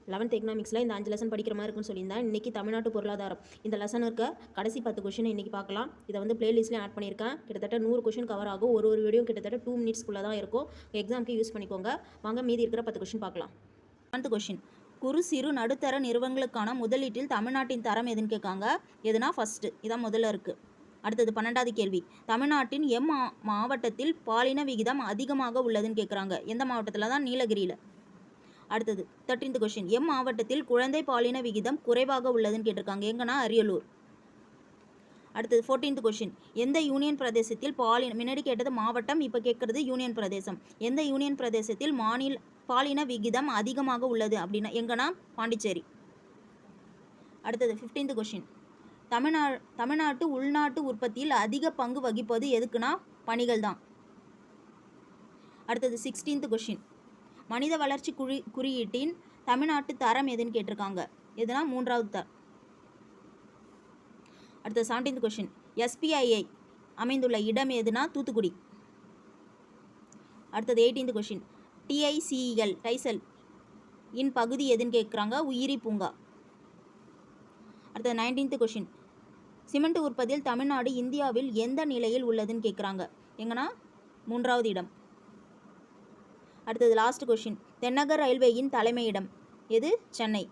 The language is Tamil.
11th எக்கனாமிக்ஸில் இந்த 5 லெசன் படிக்கிற மாதிரி இருக்குன்னு சொல்லியிருந்தேன். இன்றைக்கி தமிழ்நாட்டு பொருளாதாரம் இந்த லெசன் இருக்க கடைசி 10 கொஷின் இன்றைக்கி பார்க்கலாம். இதை வந்து பிளேலிஸ்ட்லேயும் ஆட் பண்ணியிருக்கேன். கிட்டத்தட்ட 100 கொஷின் கவர் ஆகும். ஒரு வீடியோ கிட்டத்தட்ட 2 மினிட்ஸ்க்குள்ளே தான் இருக்கும். எக்ஸாமுக்கு யூஸ் பண்ணிக்கோங்க. வாங்க மீதி இருக்கிற 10 கொஷின் பார்க்கலாம். 10th கொஷின், குறு சிறு நடுத்தர நிறுவனங்களுக்கான முதலீட்டில் தமிழ்நாட்டின் தரம் எதுன்னு கேட்காங்க. எதுனா ஃபஸ்ட்டு, இதான் முதல்ல இருக்குது. அடுத்தது 12வது கேள்வி, தமிழ்நாட்டின் மாவட்டத்தில் பாலின விகிதம் அதிகமாக உள்ளதுன்னு கேட்குறாங்க. எந்த மாவட்டத்தில் தான்? நீலகிரியில். அடுத்தது 13th கொஷின், மாவட்டத்தில் குழந்தை பாலின விகிதம் குறைவாக உள்ளதுன்னு கேட்டிருக்காங்க. எங்கன்னா அரியலூர். அடுத்தது 14th கொஷின், எந்த யூனியன் பிரதேசத்தில் முன்னாடி கேட்டது மாவட்டம், இப்போ கேட்குறது யூனியன் பிரதேசம். எந்த யூனியன் பிரதேசத்தில் பாலின விகிதம் அதிகமாக உள்ளது அப்படின்னா எங்கன்னா பாண்டிச்சேரி. அடுத்தது 15th கொஷின், தமிழ்நாட்டு உள்நாட்டு உற்பத்தியில் அதிக பங்கு வகிப்பது எதுக்குன்னா பணிகள் தான். அடுத்தது 16th கொஷின், மனித வளர்ச்சி குறியீட்டின் தமிழ்நாட்டு தரம் எதுன்னு கேட்டிருக்காங்க. எதுனா 3வது தரம். அடுத்தது 17th கொஷின், SPII அமைந்துள்ள இடம் எதுனா தூத்துக்குடி. அடுத்தது 18th கொஷின், டைசல் இன் பகுதி எதுன்னு கேட்குறாங்க. உயிரி பூங்கா. அடுத்தது 19th கொஷின், சிமெண்ட் உற்பத்தியில் தமிழ்நாடு இந்தியாவில் எந்த நிலையில் உள்ளதுன்னு கேட்குறாங்க. எங்கன்னா 3வது இடம். அடுத்தது லாஸ்ட் கொஷின், தென்னக ரயில்வேயின் தலைமையிடம் எது? சென்னை.